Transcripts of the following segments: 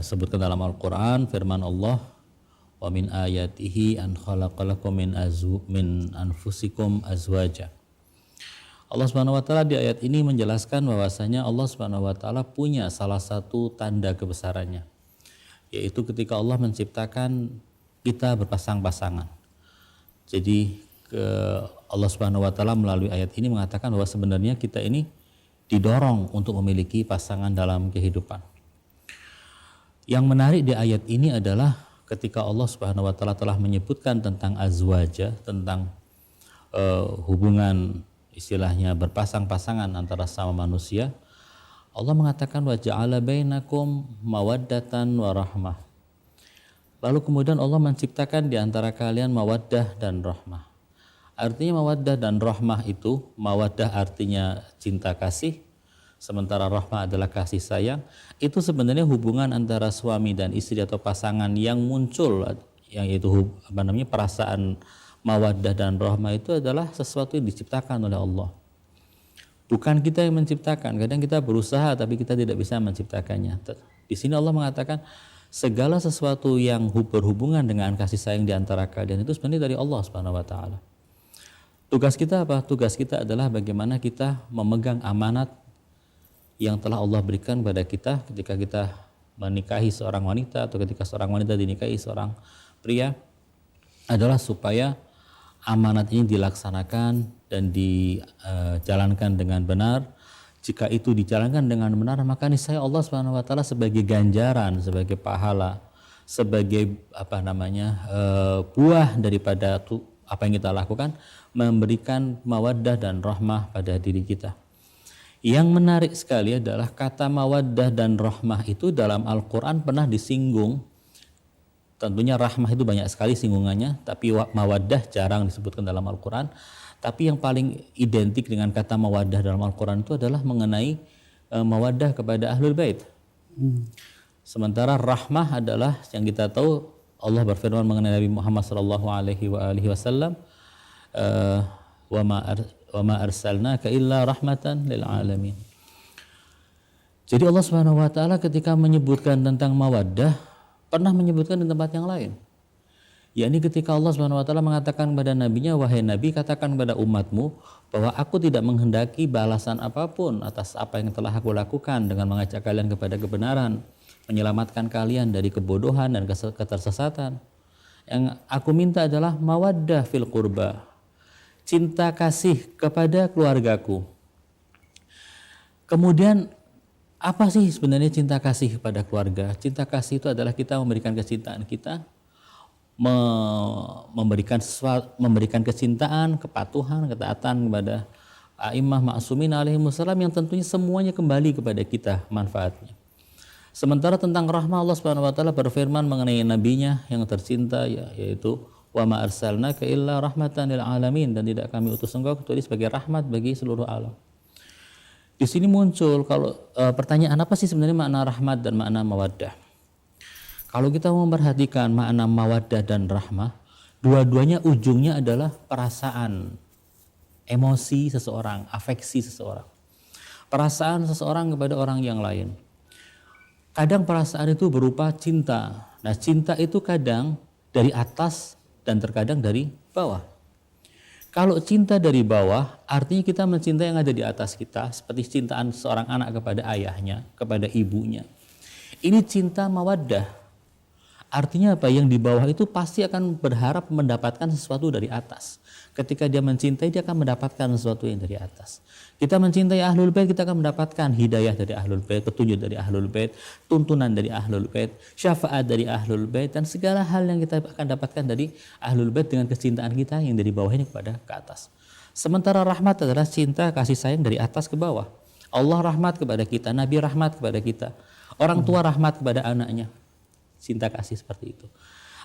sebutkan dalam Al-Quran firman Allah, wa min ayatihi an khalaqalakum min anfusikum azwaja. Allah Subhanahu wa taala di ayat ini menjelaskan bahwasanya Allah Subhanahu wa taala punya salah satu tanda kebesarannya, yaitu ketika Allah menciptakan kita berpasang-pasangan. Jadi Allah Subhanahu wa taala melalui ayat ini mengatakan bahwa sebenarnya kita ini didorong untuk memiliki pasangan dalam kehidupan. Yang menarik di ayat ini adalah ketika Allah Subhanahu wa taala telah menyebutkan tentang azwaja, tentang hubungan istilahnya berpasang-pasangan antara sama manusia, Allah mengatakan wa ja'ala bainakum mawaddatan wa rahmah. Lalu kemudian Allah menciptakan di antara kalian mawaddah dan rahmah. Artinya mawaddah dan rahmah itu, mawaddah artinya cinta kasih, sementara rahmah adalah kasih sayang. Itu sebenarnya hubungan antara suami dan istri atau pasangan yang muncul, yang itu perasaan mawaddah dan rahmah itu adalah sesuatu yang diciptakan oleh Allah. Bukan kita yang menciptakan. Kadang kita berusaha tapi kita tidak bisa menciptakannya. Di sini Allah mengatakan segala sesuatu yang berhubungan dengan kasih sayang di antara kalian itu sebenarnya dari Allah Subhanahu wa taala. Tugas kita apa? Tugas kita adalah bagaimana kita memegang amanat yang telah Allah berikan kepada kita ketika kita menikahi seorang wanita atau ketika seorang wanita dinikahi seorang pria, adalah supaya amanat ini dilaksanakan dan dijalankan dengan benar. Jika itu dijalankan dengan benar, maka niscaya Allah Subhanahu wa taala sebagai ganjaran, sebagai pahala, sebagai buah daripada apa yang kita lakukan, memberikan mawaddah dan rahmah pada diri kita. Yang menarik sekali adalah kata mawaddah dan rahmah itu dalam Al-Qur'an pernah disinggung. Tentunya rahmah itu banyak sekali singgungannya, tapi mawaddah jarang disebutkan dalam Al-Quran. Tapi yang paling identik dengan kata mawaddah dalam Al-Quran itu adalah mengenai mawaddah kepada ahlul bait. Sementara rahmah adalah yang kita tahu Allah berfirman mengenai Nabi Muhammad SAW, wa ma arsalnaka illa rahmatan lil alamin. Jadi Allah Subhanahu wa taala ketika menyebutkan tentang mawaddah pernah menyebutkan di tempat yang lain, yakni ketika Allah Subhanahu wa taala mengatakan kepada nabinya, wahai nabi, katakan kepada umatmu bahwa aku tidak menghendaki balasan apapun atas apa yang telah aku lakukan dengan mengajak kalian kepada kebenaran, menyelamatkan kalian dari kebodohan dan ketersesatan. Yang aku minta adalah mawaddah fil qurba, cinta kasih kepada keluargaku. Kemudian apa sih sebenarnya cinta kasih kepada keluarga? Cinta kasih itu adalah kita memberikan kecintaan kita, memberikan kecintaan, kepatuhan, ketaatan kepada a'immah ma'sumin alaihimussalam yang tentunya semuanya kembali kepada kita manfaatnya. Sementara tentang rahmah, Allah Subhanahu wa taala berfirman mengenai nabinya yang tercinta, yaitu wa ma arsalnaka illa rahmatan lil alamin, dan tidak kami utus engkau kecuali sebagai rahmat bagi seluruh alam. Di sini muncul pertanyaan, apa sih sebenarnya makna rahmat dan makna mawaddah? Kalau kita memperhatikan makna mawaddah dan rahmah, dua-duanya ujungnya adalah perasaan, emosi seseorang, afeksi seseorang. Perasaan seseorang kepada orang yang lain. Kadang perasaan itu berupa cinta. Nah, cinta itu kadang dari atas dan terkadang dari bawah. Kalau cinta dari bawah, artinya kita mencintai yang ada di atas kita, seperti cintaan seorang anak kepada ayahnya, kepada ibunya. Ini cinta mawaddah. Artinya apa? Yang di bawah itu pasti akan berharap mendapatkan sesuatu dari atas. Ketika dia mencintai, dia akan mendapatkan sesuatu yang dari atas. Kita mencintai ahlul bait, kita akan mendapatkan hidayah dari ahlul bait, petunjuk dari ahlul bait, tuntunan dari ahlul bait, syafaat dari ahlul bait, dan segala hal yang kita akan dapatkan dari ahlul bait dengan kecintaan kita yang dari bawah ini kepada ke atas. Sementara rahmat adalah cinta kasih sayang dari atas ke bawah. Allah rahmat kepada kita, Nabi rahmat kepada kita, orang tua rahmat kepada anaknya. Cinta kasih seperti itu.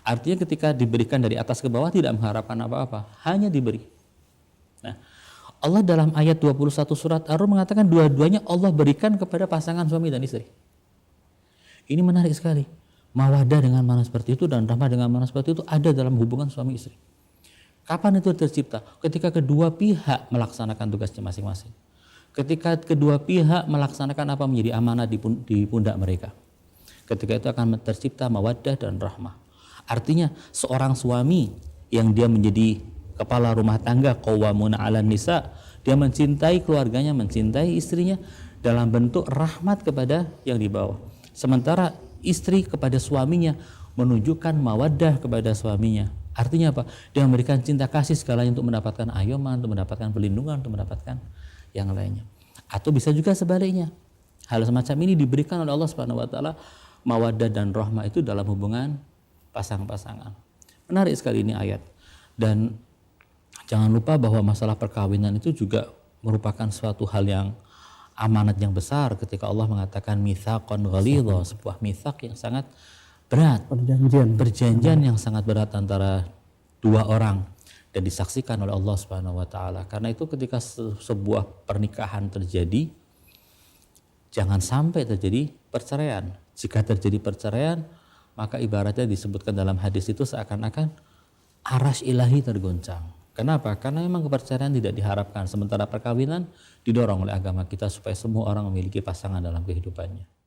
Artinya ketika diberikan dari atas ke bawah tidak mengharapkan apa-apa, hanya diberi. Nah, Allah dalam ayat 21 surat Ar-Rum mengatakan dua-duanya Allah berikan kepada pasangan suami dan istri. Ini menarik sekali. Mawaddah dengan mana seperti itu dan rahmah dengan mana seperti itu ada dalam hubungan suami istri. Kapan itu tercipta? Ketika kedua pihak melaksanakan tugasnya masing-masing. Ketika kedua pihak melaksanakan apa menjadi amanah di pundak mereka. Ketika itu akan tercipta mawaddah dan rahmah. Artinya seorang suami yang dia menjadi kepala rumah tangga, qawwamuna 'alan nisa, dia mencintai keluarganya, mencintai istrinya dalam bentuk rahmat kepada yang di bawah. Sementara istri kepada suaminya menunjukkan mawaddah kepada suaminya. Artinya apa? Dia memberikan cinta kasih segalanya untuk mendapatkan ayoman, untuk mendapatkan perlindungan, untuk mendapatkan yang lainnya. Atau bisa juga sebaliknya. Hal semacam ini diberikan oleh Allah Subhanahu wa taala, mawaddah dan rahmah itu dalam hubungan pasangan-pasangan. Menarik sekali ini ayat. Dan jangan lupa bahwa masalah perkawinan itu juga merupakan suatu hal yang amanat yang besar ketika Allah mengatakan mitsaqan ghalidha, sebuah mitsak yang sangat berat, perjanjian yang sangat berat antara dua orang dan disaksikan oleh Allah Subhanahu wa taala. Karena itu ketika sebuah pernikahan terjadi, jangan sampai terjadi perceraian. Jika terjadi perceraian, maka ibaratnya disebutkan dalam hadis itu seakan-akan arasy ilahi tergoncang. Kenapa? Karena memang keperceraian tidak diharapkan, sementara perkawinan didorong oleh agama kita supaya semua orang memiliki pasangan dalam kehidupannya.